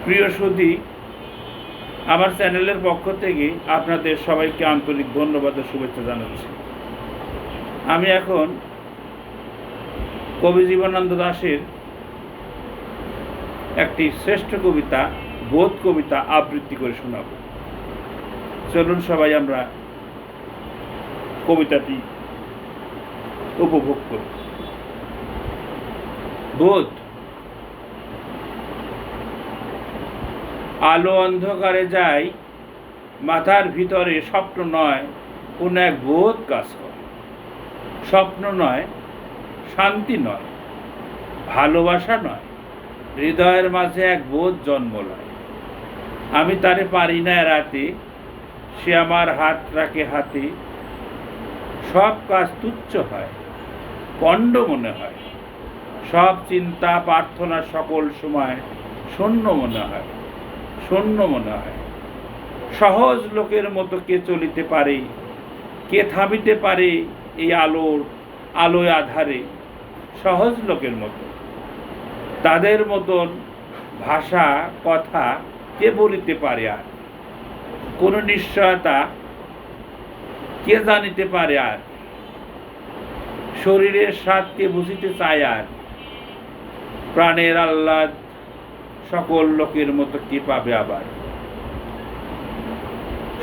প্রিয় সুধী, আমার চ্যানেলের পক্ষ থেকে আপনাদের সবাইকে আন্তরিক ধন্যবাদ ও শুভেচ্ছা জানাচ্ছি। আমি এখন কবি জীবনানন্দ দাশের একটি শ্রেষ্ঠ কবিতা, বোধ কবিতা আবৃত্তি করে শোনাব। চলুন সবাই আমরা কবিতাটি উপভোগ করি। বোধ। আলো অন্ধকারে যায়, মাথার ভিতরে স্বপ্ন নয় কোন এক বোধ কাজ করে। স্বপ্ন নয়, শান্তি নয়, ভালোবাসা নয়, হৃদয়ের মাঝে এক বোধ জন্ম লয়। আমি তারে পারি না এড়াতে, সে আমার হাত রাখে হাতে। সব কাজ তুচ্ছ হয়, পণ্ড মনে হয়, সব চিন্তা প্রার্থনা সকল সময় শূন্য মনে হয়, শূন্য মনে হয়। সহজ লোকের মতো কে চলিতে পারে, কে থামিতে পারে এই আলোয় আধারে। সহজ লোকের মতো, তাদের মতন ভাষা কথা কে বলিতে পারে আর? কোন নিশ্চয়তা কে জানিতে পারে আর? শরীরের স্বাদ কে বুঝিতে চায় আর? প্রাণের আহ্লাদ সকল লোকের মতো কে পাবে আবার?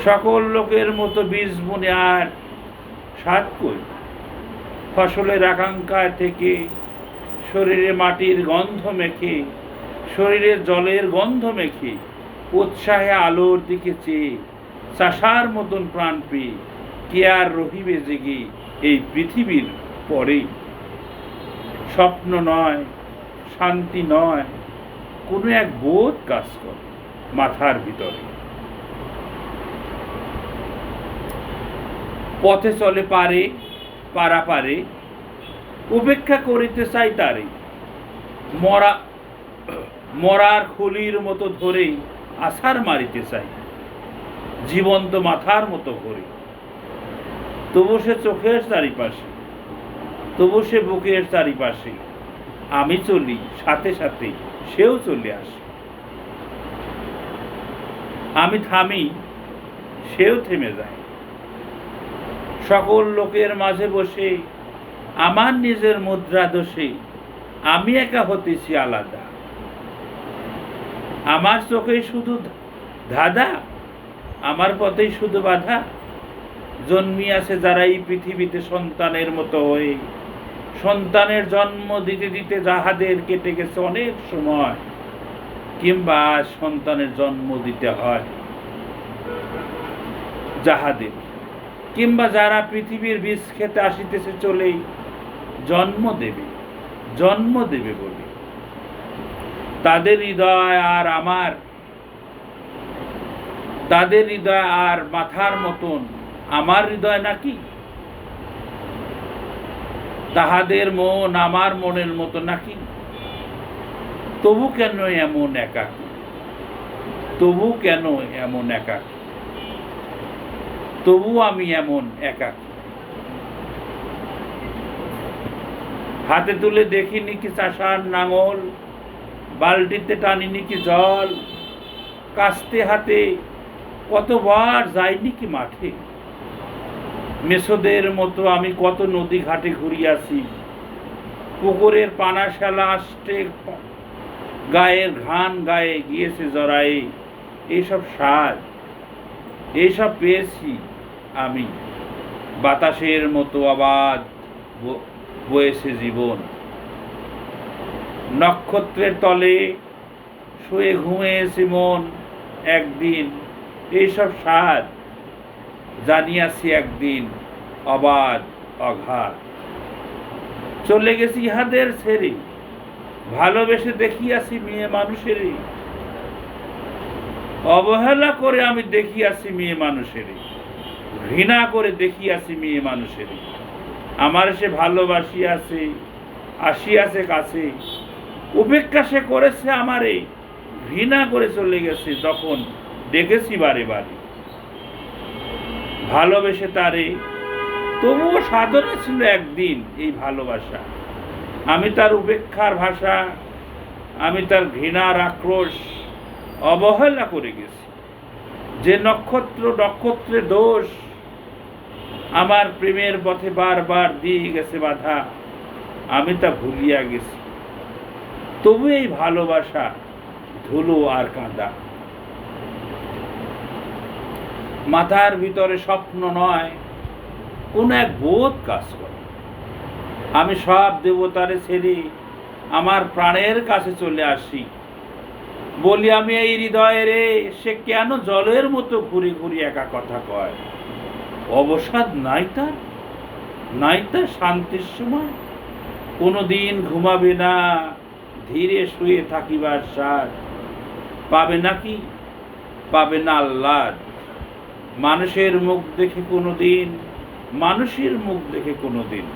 সকল লোকের মতো বীজ বুনে আর স্বাদ কই? ফসলের আকাঙ্ক্ষায় থেকে শরীরে মাটির গন্ধ মেখে, শরীরে জলের গন্ধ মেখে, উৎসাহে আলোর দিকে চেয়ে চাষার মতন প্রাণ পেয়ে কে আর রহিবে জেগে এই পৃথিবীর পরে? স্বপ্ন নয়, শান্তি নয়, কোনো এক বোধ কাজ করে মাথার ভিতরে। পথে চলে পারে পারাপারে, উপেক্ষা করিতে চাই তারে। মরার খুলির মতো ধরে আছাড় মারিতে চাই, জীবন্ত মাথার মতো করে। তবু সে চোখের চারিপাশে, তবু সে বুকের চারিপাশে। আমি চলি সাথে সাথে, সেও চলে আসে। আমি থামি, সেও থেমে যায়। সকল লোকের মাঝে বসে আমার নিজের মুদ্রা দোষে আমি একা হতেছি আলাদা। আমার চোখেই শুধু ধাঁধা, আমার পথেই শুধু বাধা। জন্মিয়াছে যারা এই পৃথিবীতে সন্তানের মতো হয়ে, সন্তানের জন্ম দিতে দিতে যাহাদের কেটে গেছে অনেক সময়, কিংবা আজ সন্তানের জন্ম দিতে হয় যাহাদের, কিংবা যারা পৃথিবীর বীজ খেতে আসিতেছে চলেই জন্ম দেবে বলে। তাদের হৃদয় আর আমার, তাদের হৃদয় আর মাথার মতন আমার হৃদয় নাকি? তাহাদের মন আমার মনের মতো নাকি? তবু কেন এমন একাকী? তবু কেন এমন একাকী? তবু আমি এমন একাকী। হাতে তুলে দেখিনি কি চাষার নাঙল, বালতিতে টানিনি কি জল, কাস্তে হাতে কতবার যাইনি কি মাঠে। মেসোদের মতো আমি কত নদী ঘাটে ঘুরিয়াছি, পুকুরের পানা শালা আসতে গায়ের ঘান গায়ে গিয়েছে জড়ায়ে। এইসব স্বাদ, এইসব পেয়েছি আমি। বাতাসের মতো আবাদ বয়েছে জীবন। নক্ষত্রের তলে শুয়ে ঘুমিয়েছে মন একদিন। এইসব স্বাদ জানিয়াছি একদিন অবাধ অগাধ। চলে গেছি ইহাদের ছেড়ে, ভালোবেসে দেখিয়াছি মেয়ে মানুষেরই। অবহেলা করে আমি দেখিয়াছি মেয়ে মানুষেরই, ঘৃণা করে দেখিয়াছি মেয়ে মানুষেরই। আমার সে ভালোবাসিয়াছে, আসিয়াছে কাছে, উপেক্ষা সে করেছে আমারে। ঘৃণা করে চলে গেছে যখন ডেকেছি বারে বারে। ভালোবেসে তারে, তবুও সাধনা ছিল একদিন এই ভালোবাসা। আমি তার উপেক্ষার ভাষা, আমি তার ঘৃণার আক্রোশ, অবহেলা করে গেছি, যে নক্ষত্রের দোষ আমার প্রেমের পথে বারবার দিয়ে গেছে বাধা, আমি তা ভুলিয়া গেছি। তবু এই ভালোবাসা ধুলো আর কাঁদা। মাথার ভিতরে স্বপ্ন নয়, কোন এক বোধ কাজ করে। আমি সব দেবতারে ছেড়ে আমার প্রাণের কাছে চলে আসি। বলি আমি এই হৃদয়ে রে, সে কেন জলের মতো ঘুরে ঘুরে একা কথা কয়। অবসাদ নাই তার শান্তির সময়। কোনোদিন ঘুমাবে না, ধীরে শুয়ে থাকিবার সার। পাবে নাকি, পাবে না আহ্লাদ। মানুষের মুখ দেখে কোনোদিন, মানুষের মুখ দেখে কোনোদিন,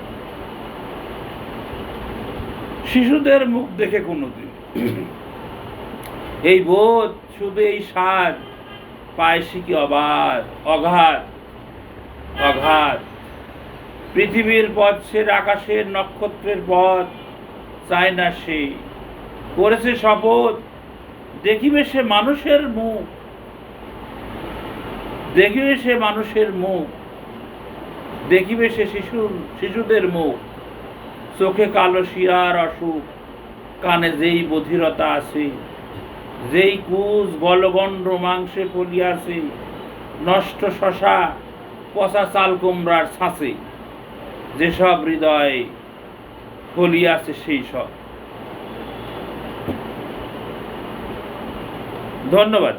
শিশুদের মুখ দেখে কোনোদিন। এই বোধ, শুধু এই স্বাদ, পায় কি অগাধ। পৃথিবীর পথ ছেড়ে আকাশের নক্ষত্রের পথ চায় না সে। করেছে শপথ, দেখিবে সে মানুষের মুখ, দেখিবে সে মানুষের মুখ, দেখিবে সে শিশুদের মুখ। চোখে কালো শিরার অসুখ, কানে যেই বধিরতা আছে, যেই কুজ গলগণ্ড মাংসে ফলিয়াছে, নষ্ট শশা পচা চাল কুমড়ার ছাঁচে, যেসব হৃদয় ফলিয়াছে সেই সব। ধন্যবাদ।